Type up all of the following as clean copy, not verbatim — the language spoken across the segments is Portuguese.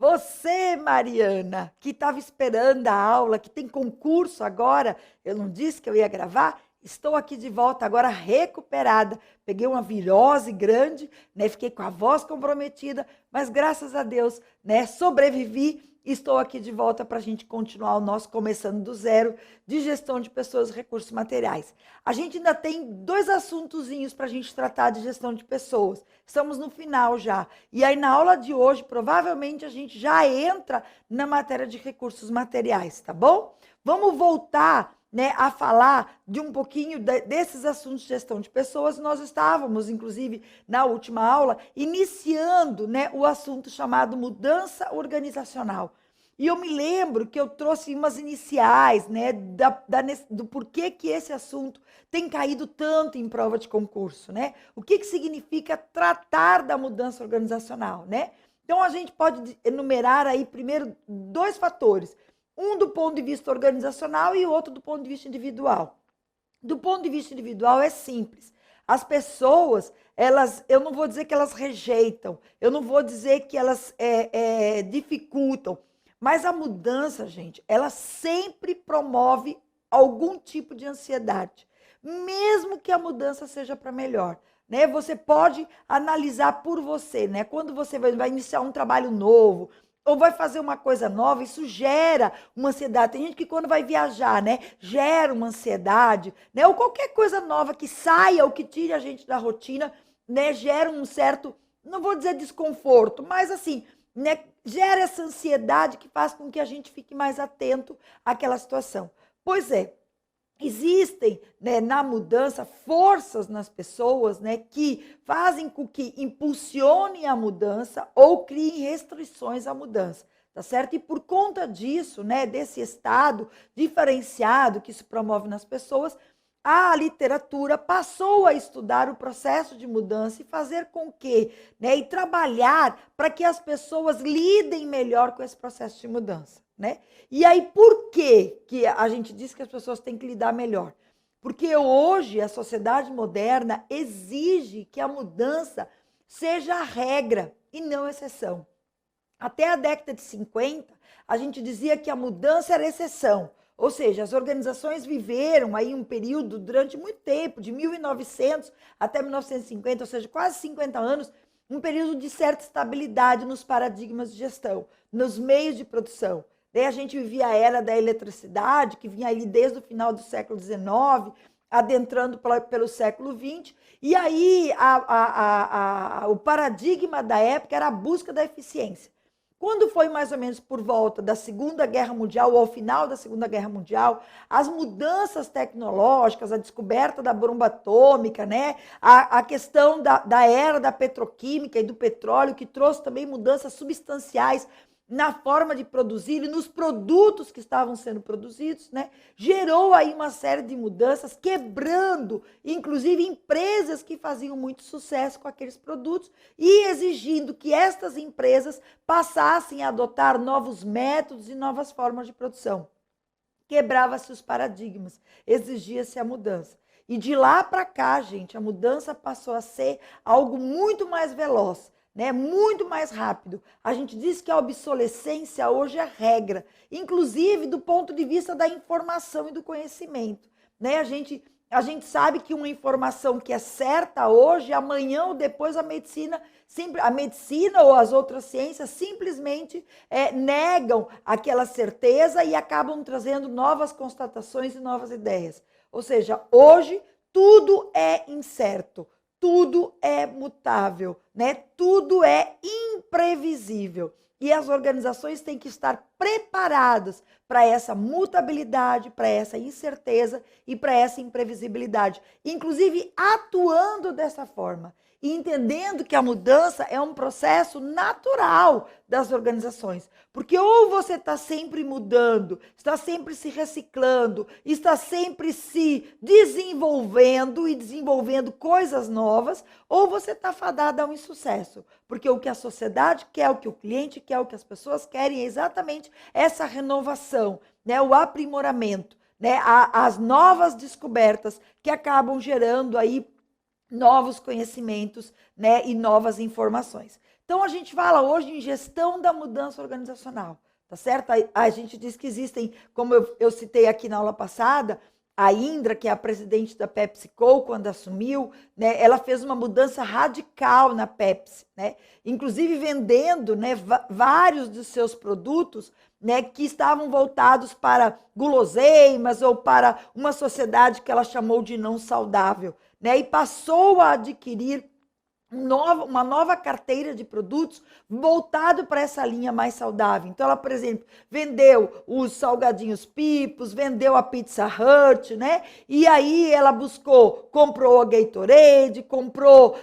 Você, Mariana, que estava esperando a aula, que tem concurso agora, eu não disse que eu ia gravar? Estou aqui de volta agora recuperada. Peguei uma virose grande, né? Fiquei com a voz comprometida, mas graças a Deus, né? Sobrevivi. Estou aqui de volta para a gente continuar o nosso Começando do Zero de gestão de pessoas e recursos materiais. A gente ainda tem 2 assuntozinhos para a gente tratar de gestão de pessoas. Estamos no final já. E aí, na aula de hoje, provavelmente a gente já entra na matéria de recursos materiais, tá bom? Vamos voltar, né, a falar de um pouquinho desses assuntos de gestão de pessoas. Nós estávamos, inclusive, na última aula, iniciando, né, o assunto chamado mudança organizacional. E eu me lembro que eu trouxe umas iniciais, né, do porquê que esse assunto tem caído tanto em prova de concurso, né? O que significa tratar da mudança organizacional, né? Então, a gente pode enumerar aí, primeiro, 2 fatores. Um do ponto de vista organizacional e o outro do ponto de vista individual. Do ponto de vista individual é simples. As pessoas, eu não vou dizer que elas rejeitam, eu não vou dizer que elas dificultam, mas a mudança, gente, ela sempre promove algum tipo de ansiedade, mesmo que a mudança seja para melhor. Né? Você pode analisar por você, né? Quando você vai iniciar um trabalho novo, ou vai fazer uma coisa nova, isso gera uma ansiedade. Tem gente que quando vai viajar, né, gera uma ansiedade, né, ou qualquer coisa nova que saia ou que tire a gente da rotina, né, gera um certo, não vou dizer desconforto, mas assim, né, gera essa ansiedade que faz com que a gente fique mais atento àquela situação. Pois é, existem, né, na mudança forças nas pessoas, né, que fazem com que impulsionem a mudança ou criem restrições à mudança, tá certo? E por conta disso, né, desse estado diferenciado que se promove nas pessoas, a literatura passou a estudar o processo de mudança e fazer com que, né, e trabalhar para que as pessoas lidem melhor com esse processo de mudança, né? E aí, por que a gente diz que as pessoas têm que lidar melhor? Porque hoje a sociedade moderna exige que a mudança seja a regra e não exceção. Até a década de 50, a gente dizia que a mudança era exceção. Ou seja, as organizações viveram aí um período durante muito tempo, de 1900 até 1950, ou seja, quase 50 anos, um período de certa estabilidade nos paradigmas de gestão, nos meios de produção. Daí a gente vivia a era da eletricidade, que vinha ali desde o final do século XIX, adentrando pelo século XX, e aí o paradigma da época era a busca da eficiência. Quando foi mais ou menos por volta da Segunda Guerra Mundial, ou ao final da Segunda Guerra Mundial, as mudanças tecnológicas, a descoberta da bomba atômica, né? A questão da era da petroquímica e do petróleo, que trouxe também mudanças substanciais na forma de produzir e nos produtos que estavam sendo produzidos, né? Gerou aí uma série de mudanças, quebrando, inclusive, empresas que faziam muito sucesso com aqueles produtos e exigindo que estas empresas passassem a adotar novos métodos e novas formas de produção. Quebrava-se os paradigmas, exigia-se a mudança. E de lá para cá, gente, a mudança passou a ser algo muito mais veloz, né? Muito mais rápido. A gente diz que a obsolescência hoje é regra, inclusive do ponto de vista da informação e do conhecimento, né? A gente sabe que uma informação que é certa hoje, amanhã ou depois a medicina ou as outras ciências simplesmente negam aquela certeza e acabam trazendo novas constatações e novas ideias. Ou seja, hoje tudo é incerto. Tudo é mutável, né? Tudo é imprevisível. E as organizações têm que estar preparadas para essa mutabilidade, para essa incerteza e para essa imprevisibilidade. Inclusive atuando dessa forma e entendendo que a mudança é um processo natural das organizações. Porque ou você está sempre mudando, está sempre se reciclando, está sempre se desenvolvendo e desenvolvendo coisas novas, ou você está fadada a um insucesso. Porque o que a sociedade quer, o que o cliente quer, o que as pessoas querem é exatamente essa renovação, né? O aprimoramento, né? As novas descobertas que acabam gerando aí novos conhecimentos, né, e novas informações. Então, a gente fala hoje em gestão da mudança organizacional, tá certo? A gente diz que existem, como eu citei aqui na aula passada, a Indra, que é a presidente da PepsiCo, quando assumiu, né, ela fez uma mudança radical na Pepsi, né, inclusive vendendo, né, vários dos seus produtos, né, que estavam voltados para guloseimas ou para uma sociedade que ela chamou de não saudável, né, e passou a adquirir uma nova carteira de produtos voltado para essa linha mais saudável. Então, ela, por exemplo, vendeu os salgadinhos Pipos, vendeu a Pizza Hut, né? E aí ela comprou a Gatorade, comprou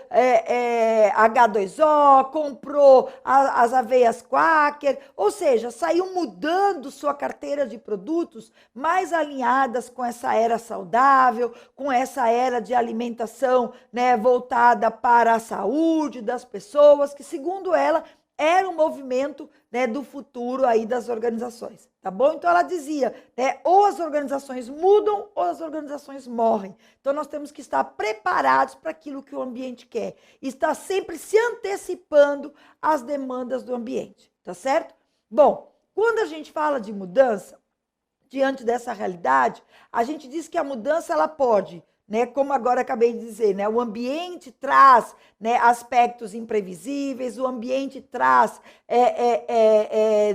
H2O, comprou as aveias Quaker, ou seja, saiu mudando sua carteira de produtos mais alinhadas com essa era saudável, com essa era de alimentação, né, voltada para a saúde das pessoas, que segundo ela era um movimento, né, do futuro aí das organizações, tá bom? Então ela dizia, né, ou as organizações mudam ou as organizações morrem. Então nós temos que estar preparados para aquilo que o ambiente quer, e estar sempre se antecipando às demandas do ambiente, tá certo? Bom, quando a gente fala de mudança, diante dessa realidade, a gente diz que a mudança ela pode, né, como agora acabei de dizer, né, o ambiente traz, né, aspectos imprevisíveis, o ambiente traz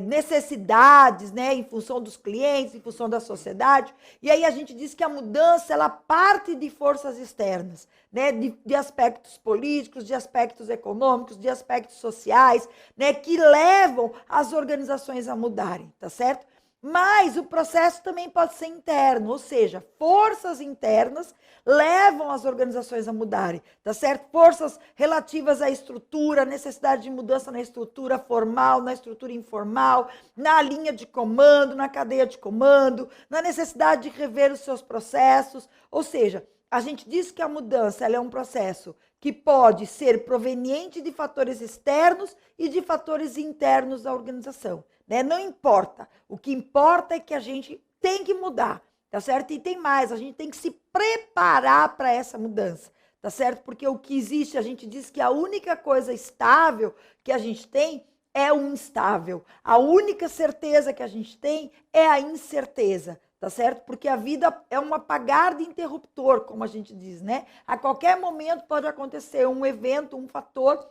necessidades, né, em função dos clientes, em função da sociedade, e aí a gente diz que a mudança ela parte de forças externas, né, de aspectos políticos, de aspectos econômicos, de aspectos sociais, né, que levam as organizações a mudarem, tá certo? Mas o processo também pode ser interno, ou seja, forças internas levam as organizações a mudarem, tá certo? Forças relativas à estrutura, necessidade de mudança na estrutura formal, na estrutura informal, na linha de comando, na cadeia de comando, na necessidade de rever os seus processos, ou seja, a gente diz que a mudança ela é um processo que pode ser proveniente de fatores externos e de fatores internos da organização, né? Não importa. O que importa é que a gente tem que mudar, tá certo? E tem mais, a gente tem que se preparar para essa mudança, tá certo? Porque o que existe, a gente diz que a única coisa estável que a gente tem é o instável. A única certeza que a gente tem é a incerteza, tá certo? Porque a vida é um apagar de interruptor, como a gente diz, né? A qualquer momento pode acontecer um evento, um fator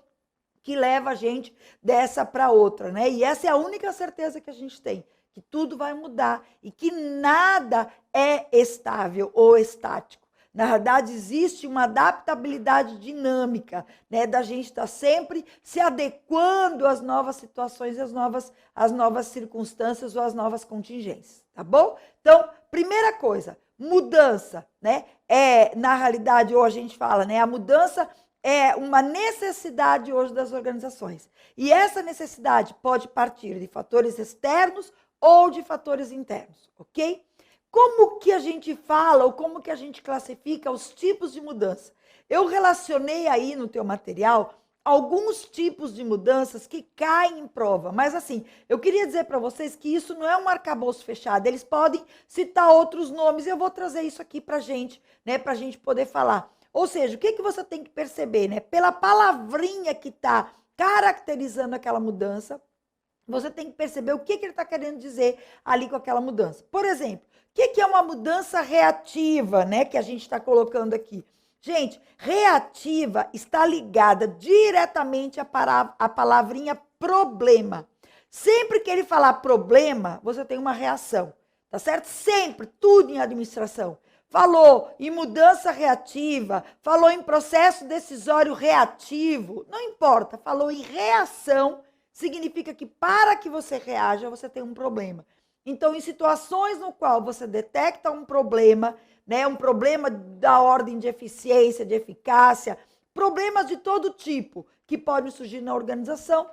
que leva a gente dessa para outra, né? E essa é a única certeza que a gente tem, que tudo vai mudar e que nada é estável ou estático. Na verdade, existe uma adaptabilidade dinâmica, né, da gente estar sempre se adequando às novas situações, às novas circunstâncias ou às novas contingências, tá bom? Então, primeira coisa, mudança, né? Na realidade, hoje a gente fala, né, a mudança é uma necessidade hoje das organizações. E essa necessidade pode partir de fatores externos ou de fatores internos, ok? Como que a gente fala ou como que a gente classifica os tipos de mudança? Eu relacionei aí no teu material alguns tipos de mudanças que caem em prova, mas assim, eu queria dizer para vocês que isso não é um arcabouço fechado, eles podem citar outros nomes, eu vou trazer isso aqui para gente, né, para a gente poder falar. Ou seja, o que você tem que perceber, né? Pela palavrinha que está caracterizando aquela mudança, você tem que perceber o que ele está querendo dizer ali com aquela mudança. Por exemplo, o que é uma mudança reativa, né? Que a gente está colocando aqui. Gente, reativa está ligada diretamente à palavrinha problema. Sempre que ele falar problema, você tem uma reação, tá certo? Sempre, tudo em administração. Falou em mudança reativa, falou em processo decisório reativo, não importa, falou em reação, significa que para que você reaja, você tem um problema. Então, em situações no qual você detecta um problema, né, um problema da ordem de eficiência, de eficácia, problemas de todo tipo que podem surgir na organização,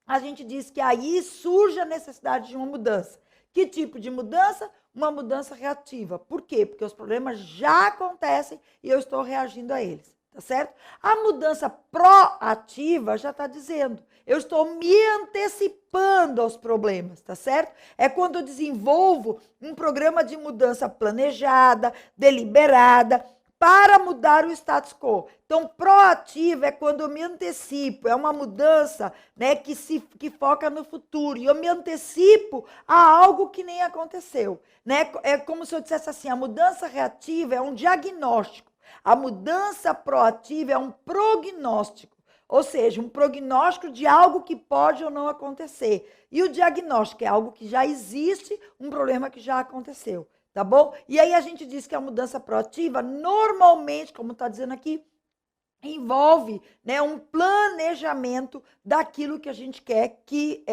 a gente diz que aí surge a necessidade de uma mudança. Que tipo de mudança? Uma mudança reativa. Por quê? Porque os problemas já acontecem e eu estou reagindo a eles, tá certo? A mudança proativa já está dizendo, eu estou me antecipando aos problemas, tá certo? É quando eu desenvolvo um programa de mudança planejada, deliberada, para mudar o status quo. Então, proativo é quando eu me antecipo, é uma mudança, né, que foca no futuro, e eu me antecipo a algo que nem aconteceu, né? É como se eu dissesse assim, a mudança reativa é um diagnóstico, a mudança proativa é um prognóstico, ou seja, um prognóstico de algo que pode ou não acontecer. E o diagnóstico é algo que já existe, um problema que já aconteceu. Tá bom? E aí a gente diz que a mudança proativa, normalmente, como está dizendo aqui, envolve, né, um planejamento daquilo que a gente quer que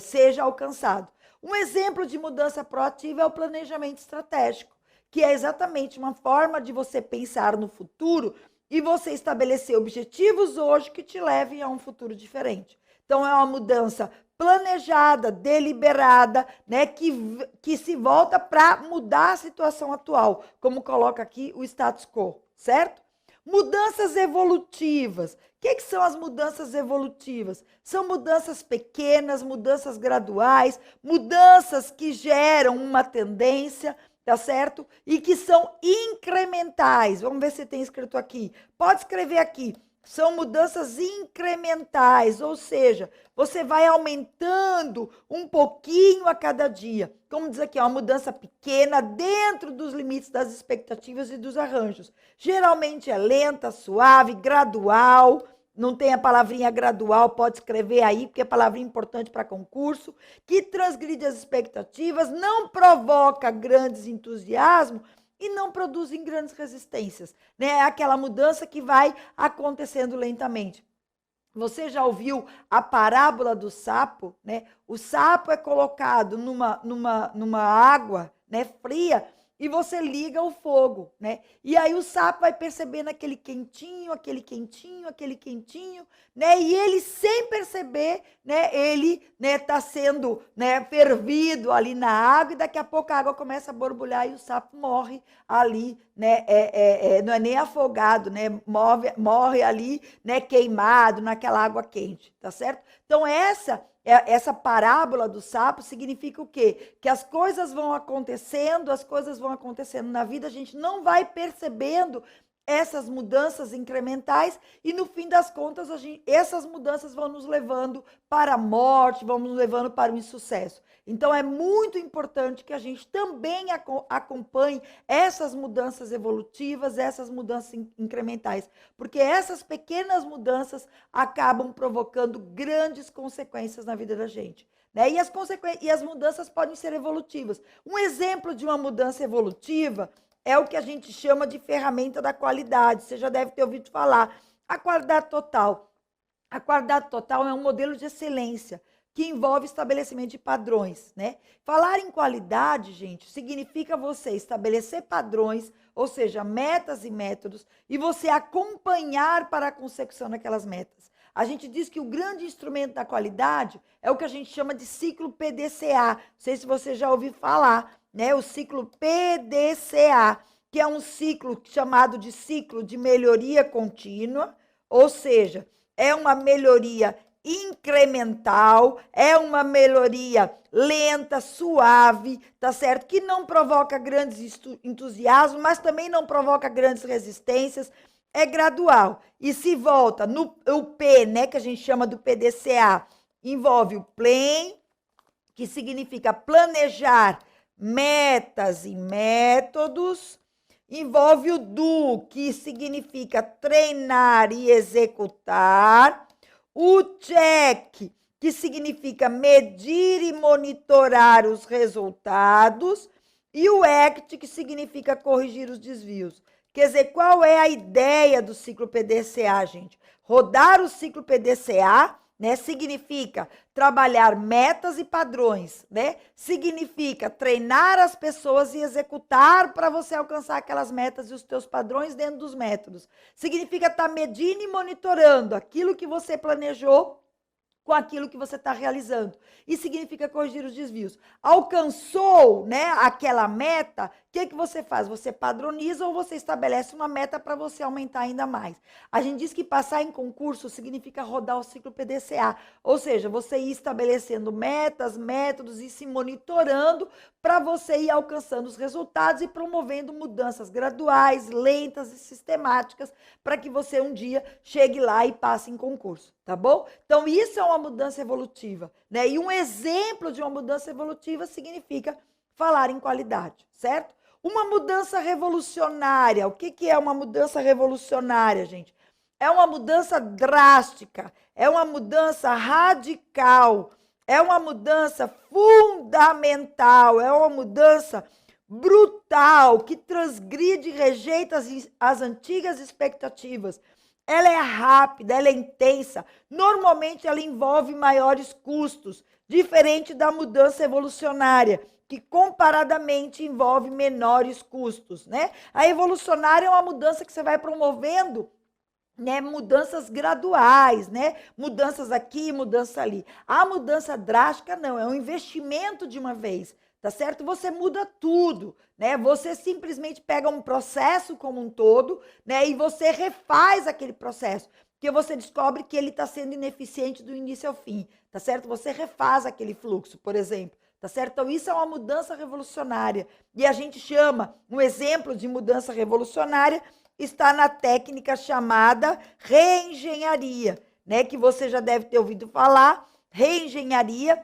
seja alcançado. Um exemplo de mudança proativa é o planejamento estratégico, que é exatamente uma forma de você pensar no futuro e você estabelecer objetivos hoje que te levem a um futuro diferente. Então, é uma mudança planejada, deliberada, né, que se volta para mudar a situação atual, como coloca aqui o status quo, certo? Mudanças evolutivas. O que são as mudanças evolutivas? São mudanças pequenas, mudanças graduais, mudanças que geram uma tendência, tá certo? E que são incrementais. Vamos ver se tem escrito aqui. Pode escrever aqui. São mudanças incrementais, ou seja, você vai aumentando um pouquinho a cada dia. Como diz aqui, é uma mudança pequena dentro dos limites das expectativas e dos arranjos. Geralmente é lenta, suave, gradual. Não tem a palavrinha gradual, pode escrever aí, porque é palavrinha importante para concurso. Que transgride as expectativas, não provoca grandes entusiasmos e não produzem grandes resistências, né? É aquela mudança que vai acontecendo lentamente. Você já ouviu a parábola do sapo, né? O sapo é colocado numa água, né, fria, e você liga o fogo, né? E aí o sapo vai percebendo aquele quentinho, né? E ele, sem perceber, né, ele, né, tá sendo, né, fervido ali na água, e daqui a pouco a água começa a borbulhar e o sapo morre ali, né? Não é nem afogado, né? Morre ali, né, queimado naquela água quente, tá certo? Então essa parábola do sapo significa o quê? Que as coisas vão acontecendo na vida, a gente não vai percebendo essas mudanças incrementais e, no fim das contas, essas mudanças vão nos levando para a morte, vão nos levando para o insucesso. Então, é muito importante que a gente também acompanhe essas mudanças evolutivas, essas mudanças incrementais, porque essas pequenas mudanças acabam provocando grandes consequências na vida da gente, né? E as mudanças podem ser evolutivas. Um exemplo de uma mudança evolutiva é o que a gente chama de ferramenta da qualidade. Você já deve ter ouvido falar. A qualidade total. A qualidade total é um modelo de excelência que envolve estabelecimento de padrões, né? Falar em qualidade, gente, significa você estabelecer padrões, ou seja, metas e métodos, e você acompanhar para a consecução daquelas metas. A gente diz que o grande instrumento da qualidade é o que a gente chama de ciclo PDCA. Não sei se você já ouviu falar, né? O ciclo PDCA, que é um ciclo chamado de ciclo de melhoria contínua, ou seja, é uma melhoria incremental, é uma melhoria lenta, suave, tá certo? Que não provoca grandes entusiasmos, mas também não provoca grandes resistências, é gradual. E se volta no o P, né, que a gente chama do PDCA, envolve o plan, que significa planejar metas e métodos, envolve o do, que significa treinar e executar, o check, que significa medir e monitorar os resultados, e o act, que significa corrigir os desvios. Quer dizer, qual é a ideia do ciclo PDCA, gente? Rodar o ciclo PDCA, né, significa trabalhar metas e padrões, né? Significa treinar as pessoas e executar para você alcançar aquelas metas e os teus padrões dentro dos métodos. Significa estar medindo e monitorando aquilo que você planejou com aquilo que você está realizando. E significa corrigir os desvios. Alcançou, né, aquela meta, o que você faz? Você padroniza ou você estabelece uma meta para você aumentar ainda mais. A gente diz que passar em concurso significa rodar o ciclo PDCA, ou seja, você ir estabelecendo metas, métodos e se monitorando para você ir alcançando os resultados e promovendo mudanças graduais, lentas e sistemáticas para que você um dia chegue lá e passe em concurso, tá bom? Então, isso é uma mudança evolutiva, né? E um exemplo de uma mudança evolutiva significa falar em qualidade, certo? Uma mudança revolucionária. O que é uma mudança revolucionária, gente? É uma mudança drástica, é uma mudança radical, é uma mudança fundamental, é uma mudança brutal, que transgride e rejeita as antigas expectativas. Ela é rápida, ela é intensa, normalmente ela envolve maiores custos, diferente da mudança evolucionária, que comparadamente envolve menores custos, né? A evolucionária é uma mudança que você vai promovendo, né, mudanças graduais, né? Mudanças aqui, mudança ali. A mudança drástica não, é um investimento de uma vez, tá certo? Você muda tudo, né? Você simplesmente pega um processo como um todo, né, e você refaz aquele processo, porque você descobre que ele está sendo ineficiente do início ao fim, tá certo? Você refaz aquele fluxo, por exemplo. Tá certo? Então, isso é uma mudança revolucionária. E a gente chama, um exemplo de mudança revolucionária está na técnica chamada reengenharia, né? Que você já deve ter ouvido falar. Reengenharia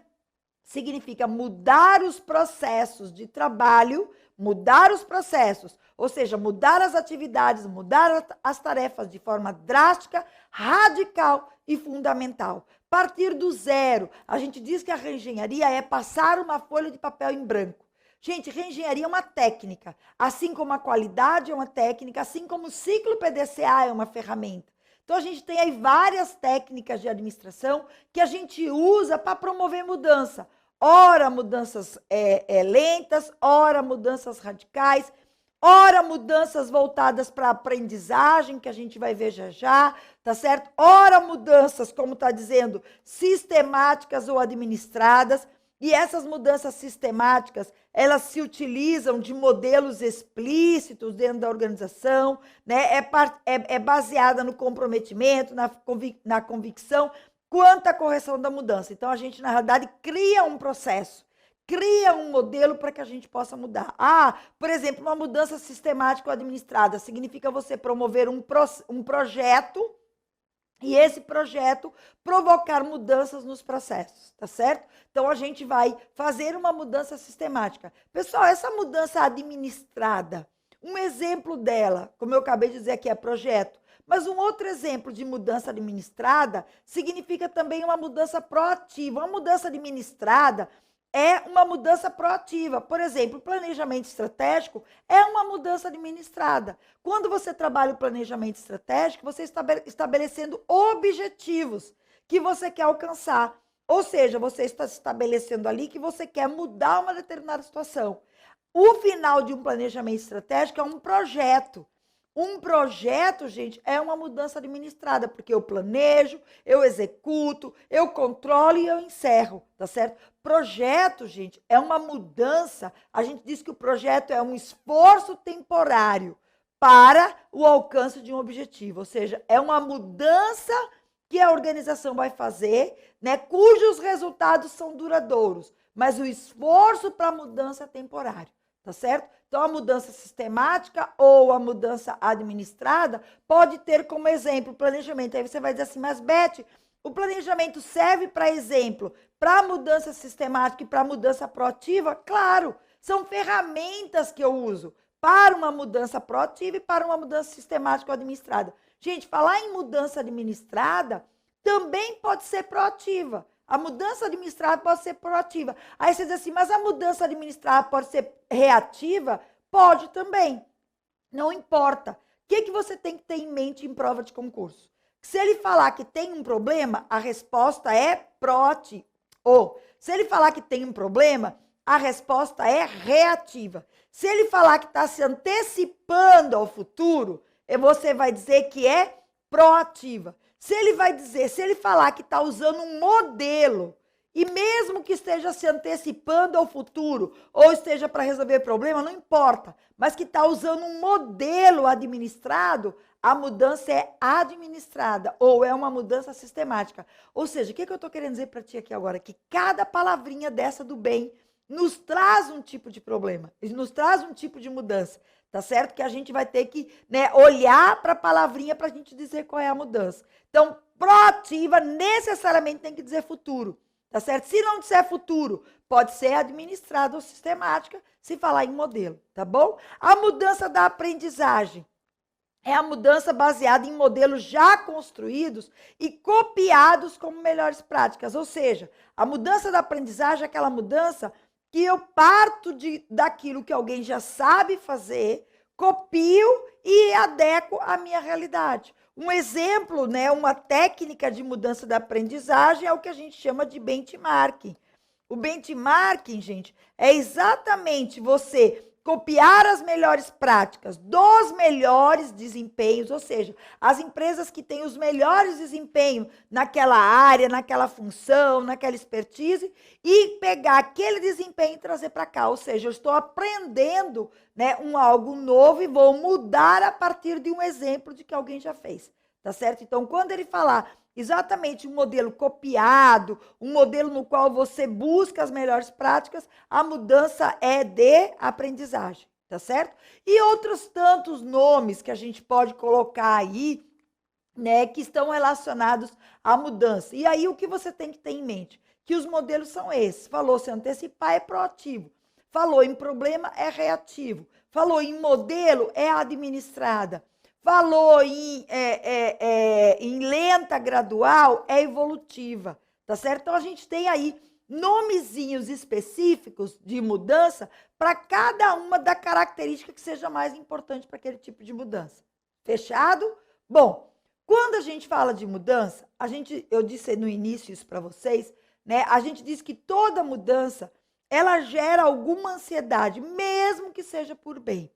significa mudar os processos de trabalho, mudar os processos, ou seja, mudar as atividades, mudar as tarefas de forma drástica, radical e fundamental. Partir do zero. A gente diz que a reengenharia é passar uma folha de papel em branco. Gente, reengenharia é uma técnica, assim como a qualidade é uma técnica, assim como o ciclo PDCA é uma ferramenta. Então, a gente tem aí várias técnicas de administração que a gente usa para promover mudança. Ora, mudanças lentas, ora, mudanças radicais, ora, mudanças voltadas para a aprendizagem, que a gente vai ver já já, tá certo? Ora, mudanças, como está dizendo, sistemáticas ou administradas. E essas mudanças sistemáticas, elas se utilizam de modelos explícitos dentro da organização, né? É baseada no comprometimento, na convicção, quanto à correção da mudança. Então, a gente, na realidade, cria um processo, cria um modelo para que a gente possa mudar. Por exemplo, uma mudança sistemática ou administrada significa você promover um projeto e esse projeto provocar mudanças nos processos, tá certo? Então, a gente vai fazer uma mudança sistemática. Pessoal, essa mudança administrada, um exemplo dela, como eu acabei de dizer aqui, é projeto, mas um outro exemplo de mudança administrada significa também uma mudança proativa. Uma mudança administrada é uma mudança proativa. Por exemplo, o planejamento estratégico é uma mudança administrada. Quando você trabalha o planejamento estratégico, você está estabelecendo objetivos que você quer alcançar. Ou seja, você está estabelecendo ali que você quer mudar uma determinada situação. O final de um planejamento estratégico é um projeto. Um projeto, gente, é uma mudança administrada, porque eu planejo, eu executo, eu controlo e eu encerro, tá certo? Projeto, gente, é uma mudança. A gente diz que o projeto é um esforço temporário para o alcance de um objetivo, ou seja, é uma mudança que a organização vai fazer, né, cujos resultados são duradouros, mas o esforço para a mudança é temporário. Tá certo? Então, a mudança sistemática ou a mudança administrada pode ter como exemplo o planejamento. Aí você vai dizer assim, mas Beth, o planejamento serve para exemplo para a mudança sistemática e para a mudança proativa? Claro, são ferramentas que eu uso para uma mudança proativa e para uma mudança sistemática ou administrada. Gente, falar em mudança administrada também pode ser proativa. A mudança administrada pode ser proativa. Aí você diz assim, mas a mudança administrada pode ser reativa? Pode também. Não importa. O que você tem que ter em mente em prova de concurso? Se ele falar que tem um problema, a resposta é proativa. Ou, se ele falar que tem um problema, a resposta é reativa. Se ele falar que está se antecipando ao futuro, você vai dizer que é proativa. Se ele vai dizer, se ele falar que está usando um modelo, e mesmo que esteja se antecipando ao futuro, ou esteja para resolver problema, não importa, mas que está usando um modelo administrado, a mudança é administrada, ou é uma mudança sistemática. Ou seja, o que eu estou querendo dizer para ti aqui agora? Que cada palavrinha dessa do bem nos traz um tipo de problema, nos traz um tipo de mudança. Tá certo? Que a gente vai ter que, né, olhar para a palavrinha para a gente dizer qual é a mudança. Então, proativa necessariamente tem que dizer futuro. Tá certo? Se não disser futuro, pode ser administrado ou sistemática, se falar em modelo, tá bom? A mudança da aprendizagem é a mudança baseada em modelos já construídos e copiados como melhores práticas. Ou seja, a mudança da aprendizagem é aquela mudança que eu parto daquilo que alguém já sabe fazer, copio e adequo à minha realidade. Um exemplo, né, uma técnica de mudança da aprendizagem é o que a gente chama de benchmarking. O benchmarking, gente, é exatamente você copiar as melhores práticas dos melhores desempenhos, ou seja, as empresas que têm os melhores desempenhos naquela área, naquela função, naquela expertise, e pegar aquele desempenho e trazer para cá. Ou seja, eu estou aprendendo, né, algo novo e vou mudar a partir de um exemplo de que alguém já fez. Tá certo? Então, quando ele falar exatamente um modelo copiado, um modelo no qual você busca as melhores práticas, a mudança é de aprendizagem, tá certo? E outros tantos nomes que a gente pode colocar aí, né, que estão relacionados à mudança. E aí o que você tem que ter em mente? Que os modelos são esses. Falou se antecipar é proativo. Falou em problema é reativo. Falou em modelo é administrada. Falou em lenta gradual, é evolutiva, tá certo? Então, a gente tem aí nomezinhos específicos de mudança para cada uma da característica que seja mais importante para aquele tipo de mudança. Fechado? Bom, quando a gente fala de mudança, eu disse no início isso para vocês, né? A gente diz que toda mudança, ela gera alguma ansiedade, mesmo que seja por bem.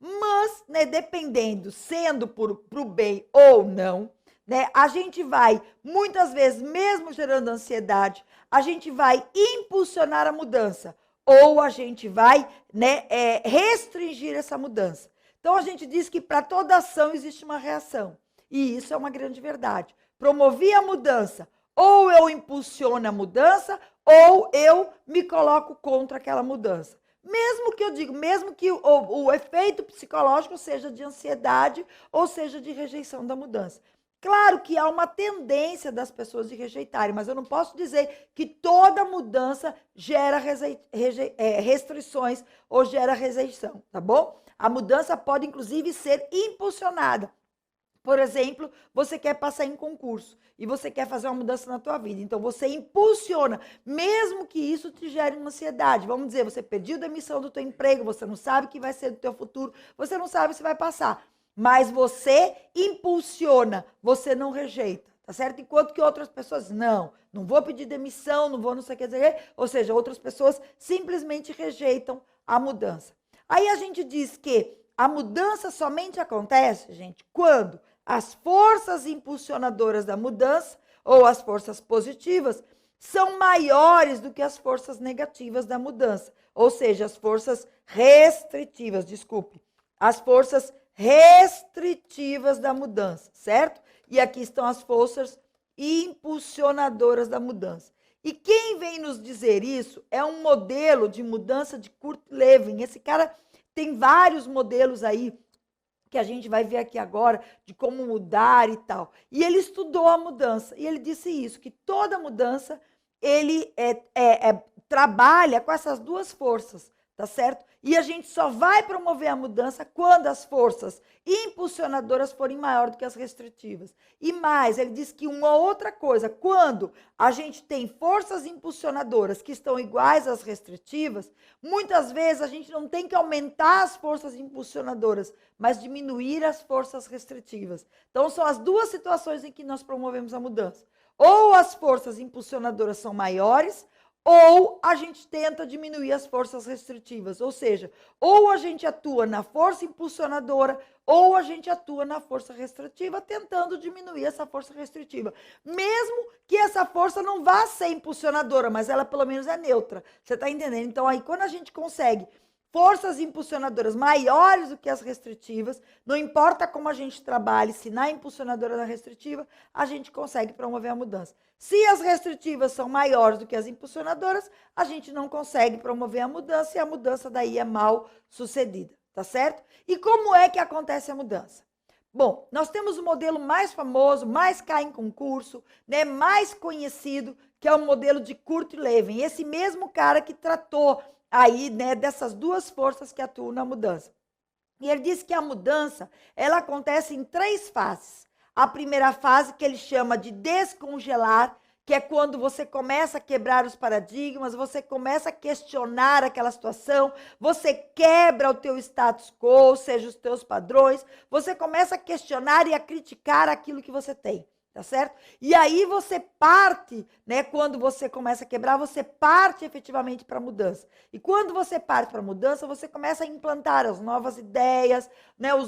Mas, né, dependendo, sendo pro bem ou não, né, a gente vai, muitas vezes, mesmo gerando ansiedade, a gente vai impulsionar a mudança, ou a gente vai, né, restringir essa mudança. Então, a gente diz que para toda ação existe uma reação, e isso é uma grande verdade. Promover a mudança, ou eu impulsiono a mudança, ou eu me coloco contra aquela mudança. Mesmo que o efeito psicológico seja de ansiedade ou seja de rejeição da mudança. Claro que há uma tendência das pessoas de rejeitarem, mas eu não posso dizer que toda mudança gera restrições ou gera rejeição, tá bom? A mudança pode, inclusive, ser impulsionada. Por exemplo, você quer passar em concurso e você quer fazer uma mudança na tua vida. Então, você impulsiona, mesmo que isso te gere uma ansiedade. Vamos dizer, você pediu demissão do teu emprego, você não sabe o que vai ser do teu futuro, você não sabe se vai passar. Mas você impulsiona, você não rejeita, tá certo? Enquanto que outras pessoas, não vou pedir demissão, não vou não sei o que dizer. Ou seja, outras pessoas simplesmente rejeitam a mudança. Aí a gente diz que a mudança somente acontece, gente, quando as forças impulsionadoras da mudança, ou as forças positivas, são maiores do que as forças negativas da mudança. Ou seja, as forças restritivas, as forças restritivas da mudança, certo? E aqui estão as forças impulsionadoras da mudança. E quem vem nos dizer isso é um modelo de mudança de Kurt Lewin. Esse cara tem vários modelos aí que a gente vai ver aqui agora, de como mudar e tal. E ele estudou a mudança, e ele disse isso, que toda mudança, ele trabalha com essas duas forças, tá certo? E a gente só vai promover a mudança quando as forças impulsionadoras forem maiores do que as restritivas. E mais, ele diz que uma outra coisa, quando a gente tem forças impulsionadoras que estão iguais às restritivas, muitas vezes a gente não tem que aumentar as forças impulsionadoras, mas diminuir as forças restritivas. Então, são as duas situações em que nós promovemos a mudança. Ou as forças impulsionadoras são maiores, ou a gente tenta diminuir as forças restritivas, ou seja, ou a gente atua na força impulsionadora, ou a gente atua na força restritiva, tentando diminuir essa força restritiva. Mesmo que essa força não vá ser impulsionadora, mas ela pelo menos é neutra. Você está entendendo? Então, aí, quando a gente consegue forças impulsionadoras maiores do que as restritivas, não importa como a gente trabalhe, se na impulsionadora ou na restritiva, a gente consegue promover a mudança. Se as restritivas são maiores do que as impulsionadoras, a gente não consegue promover a mudança e a mudança daí é mal sucedida, tá certo? E como é que acontece a mudança? Bom, nós temos o modelo mais famoso, mais cai em concurso, né, mais conhecido, que é o modelo de Kurt Lewin, esse mesmo cara que tratou aí, né, dessas duas forças que atuam na mudança. E ele diz que a mudança, ela acontece em 3 fases. A primeira fase, que ele chama de descongelar, que é quando você começa a quebrar os paradigmas, você começa a questionar aquela situação, você quebra o teu status quo, ou seja, os teus padrões, você começa a questionar e a criticar aquilo que você tem. Tá certo? E aí você parte, né? Quando você começa a quebrar, você parte efetivamente para a mudança. E quando você parte para a mudança, você começa a implantar as novas ideias, né? O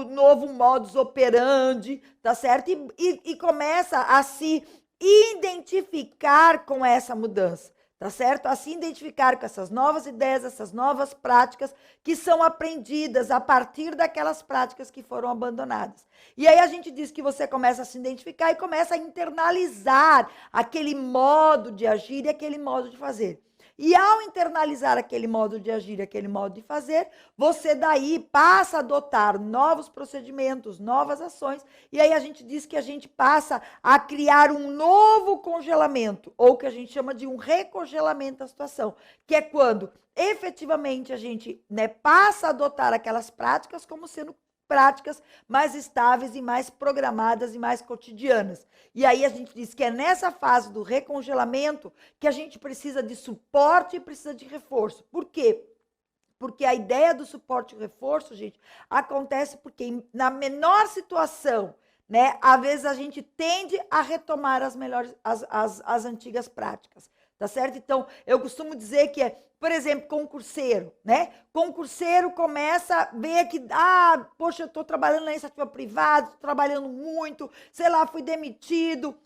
novo modus operandi, tá certo? E começa a se identificar com essa mudança. Tá certo? A se identificar com essas novas ideias, essas novas práticas que são aprendidas a partir daquelas práticas que foram abandonadas. E aí a gente diz que você começa a se identificar e começa a internalizar aquele modo de agir e aquele modo de fazer. E ao internalizar aquele modo de agir, aquele modo de fazer, você daí passa a adotar novos procedimentos, novas ações, e aí a gente diz que a gente passa a criar um novo congelamento, ou que a gente chama de um recongelamento da situação, que é quando efetivamente a gente, né, passa a adotar aquelas práticas como sendo práticas mais estáveis e mais programadas e mais cotidianas. E aí a gente diz que é nessa fase do recongelamento que a gente precisa de suporte e precisa de reforço. Por quê? Porque a ideia do suporte e reforço, gente, acontece porque na menor situação, né, às vezes a gente tende a retomar as antigas práticas. Tá certo? Então, eu costumo dizer que é, por exemplo, concurseiro, né? Concurseiro começa a ver que, poxa, eu estou trabalhando na iniciativa privada, estou trabalhando muito, sei lá, fui demitido,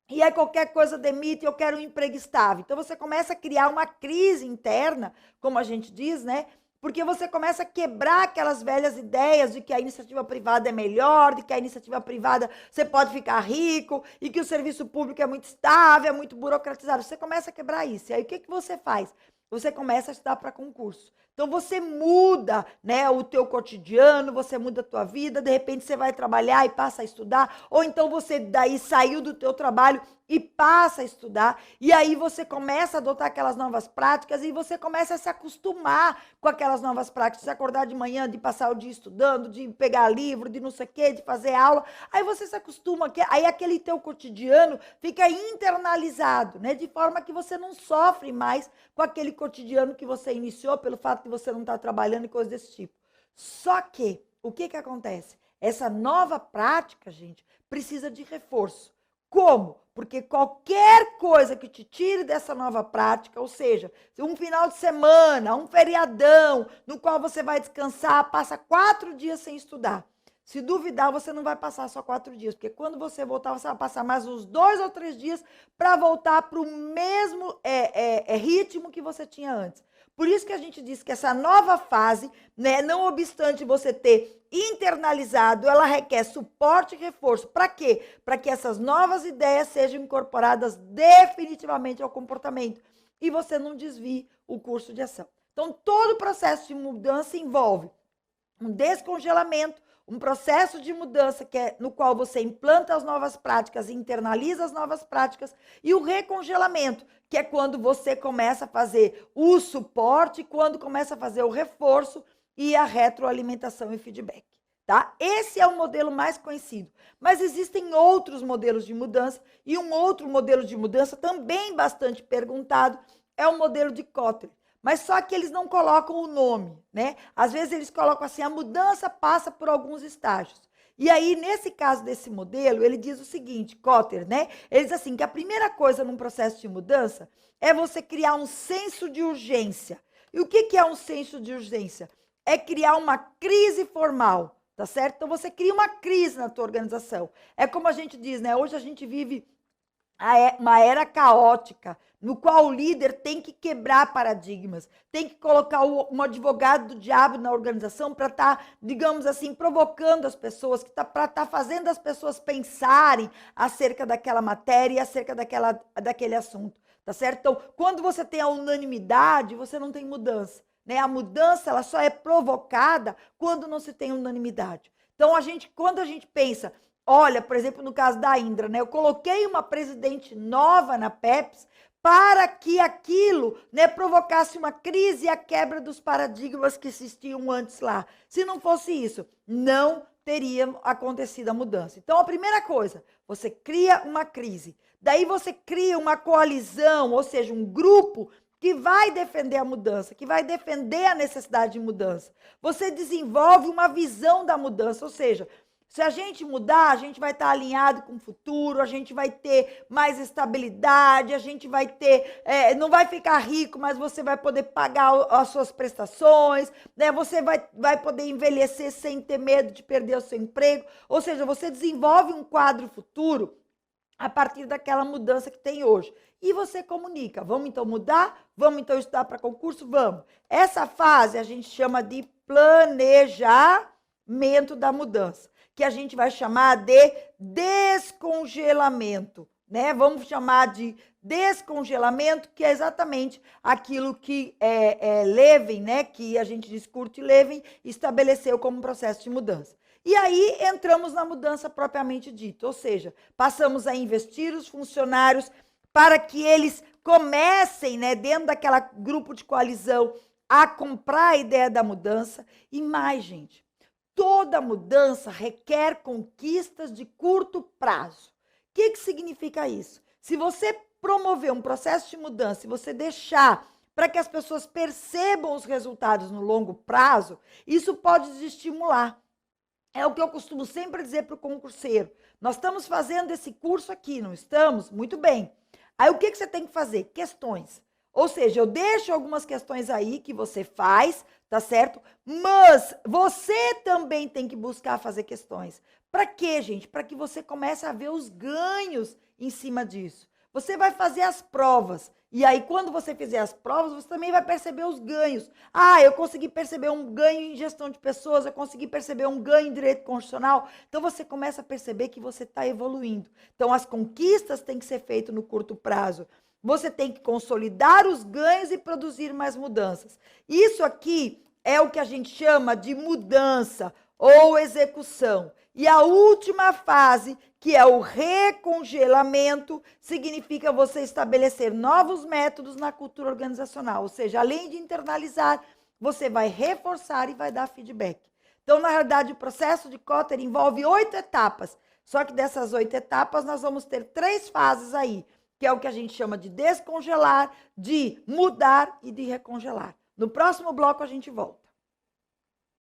e aí qualquer coisa demite, eu quero um emprego estável. Então, você começa a criar uma crise interna, como a gente diz, né? Porque você começa a quebrar aquelas velhas ideias de que a iniciativa privada é melhor, de que a iniciativa privada você pode ficar rico e que o serviço público é muito estável, é muito burocratizado. Você começa a quebrar isso. E aí o que você faz? Você começa a estudar para concurso. Então você muda, né, o teu cotidiano, você muda a tua vida, de repente você vai trabalhar e passa a estudar, ou então você daí saiu do teu trabalho e passa a estudar, e aí você começa a adotar aquelas novas práticas e você começa a se acostumar com aquelas novas práticas, de acordar de manhã, de passar o dia estudando, de pegar livro, de não sei o quê, de fazer aula, aí você se acostuma, aí aquele teu cotidiano fica internalizado, né, de forma que você não sofre mais com aquele cotidiano que você iniciou pelo fato de você não estar trabalhando e coisas desse tipo. Só que, o que acontece? Essa nova prática, gente, precisa de reforço. Como? Porque qualquer coisa que te tire dessa nova prática, ou seja, um final de semana, um feriadão, no qual você vai descansar, passa 4 dias sem estudar. Se duvidar, você não vai passar só 4 dias, porque quando você voltar, você vai passar mais uns 2 ou 3 dias para voltar para o mesmo ritmo que você tinha antes. Por isso que a gente diz que essa nova fase, né, não obstante você ter internalizado, ela requer suporte e reforço. Para quê? Para que essas novas ideias sejam incorporadas definitivamente ao comportamento e você não desvie o curso de ação. Então, todo o processo de mudança envolve um descongelamento, um processo de mudança que é no qual você implanta as novas práticas, internaliza as novas práticas, e o recongelamento, que é quando você começa a fazer o suporte, quando começa a fazer o reforço e a retroalimentação e feedback. Tá? Esse é o modelo mais conhecido. Mas existem outros modelos de mudança, e um outro modelo de mudança também bastante perguntado é o modelo de Kotler. Mas só que eles não colocam o nome, né? Às vezes eles colocam assim, a mudança passa por alguns estágios. E aí, nesse caso desse modelo, ele diz o seguinte, Kotter, né? Ele diz assim, que a primeira coisa num processo de mudança é você criar um senso de urgência. E o que é um senso de urgência? É criar uma crise formal, tá certo? Então, você cria uma crise na tua organização. É como a gente diz, né? Hoje a gente vive uma era caótica, no qual o líder tem que quebrar paradigmas, tem que colocar um advogado do diabo na organização para estar, digamos assim, provocando as pessoas, para estar fazendo as pessoas pensarem acerca daquela matéria e acerca daquele assunto, tá certo? Então, quando você tem a unanimidade, você não tem mudança, né? A mudança, ela só é provocada quando não se tem unanimidade. Então, quando a gente pensa, olha, por exemplo, no caso da Indra, né? Eu coloquei uma presidente nova na Pepsi para que aquilo, né, provocasse uma crise e a quebra dos paradigmas que existiam antes lá. Se não fosse isso, não teria acontecido a mudança. Então, a primeira coisa, você cria uma crise. Daí você cria uma coalizão, ou seja, um grupo que vai defender a mudança, que vai defender a necessidade de mudança. Você desenvolve uma visão da mudança, ou seja, se a gente mudar, a gente vai estar alinhado com o futuro, a gente vai ter mais estabilidade, a gente vai ter, não vai ficar rico, mas você vai poder pagar as suas prestações, né? Você vai poder envelhecer sem ter medo de perder o seu emprego. Ou seja, você desenvolve um quadro futuro a partir daquela mudança que tem hoje. E você comunica, vamos então mudar? Vamos então estudar para concurso? Vamos. Essa fase a gente chama de planejamento da mudança, que a gente vai chamar de descongelamento, né? Vamos chamar de descongelamento, que é exatamente aquilo que Levin, né? Que a gente diz Kurt Lewin, estabeleceu como processo de mudança. E aí entramos na mudança propriamente dita, ou seja, passamos a investir os funcionários para que eles comecem, né, dentro daquela grupo de coalizão, a comprar a ideia da mudança. E mais, gente, toda mudança requer conquistas de curto prazo. O que significa isso? Se você promover um processo de mudança, se você deixar para que as pessoas percebam os resultados no longo prazo, isso pode desestimular. É o que eu costumo sempre dizer para o concurseiro. Nós estamos fazendo esse curso aqui, não estamos? Muito bem. Aí o que você tem que fazer? Questões. Ou seja, eu deixo algumas questões aí que você faz, tá certo? Mas você também tem que buscar fazer questões. Para quê, gente? Para que você comece a ver os ganhos em cima disso. Você vai fazer as provas. E aí, quando você fizer as provas, você também vai perceber os ganhos. Ah, eu consegui perceber um ganho em gestão de pessoas, eu consegui perceber um ganho em direito constitucional. Então, você começa a perceber que você está evoluindo. Então, as conquistas têm que ser feitas no curto prazo. Você tem que consolidar os ganhos e produzir mais mudanças. Isso aqui é o que a gente chama de mudança ou execução. E a última fase, que é o recongelamento, significa você estabelecer novos métodos na cultura organizacional. Ou seja, além de internalizar, você vai reforçar e vai dar feedback. Então, na realidade, o processo de Kotter envolve 8 etapas. Só que dessas 8 etapas, nós vamos ter 3 fases aí, que é o que a gente chama de descongelar, de mudar e de recongelar. No próximo bloco, a gente volta.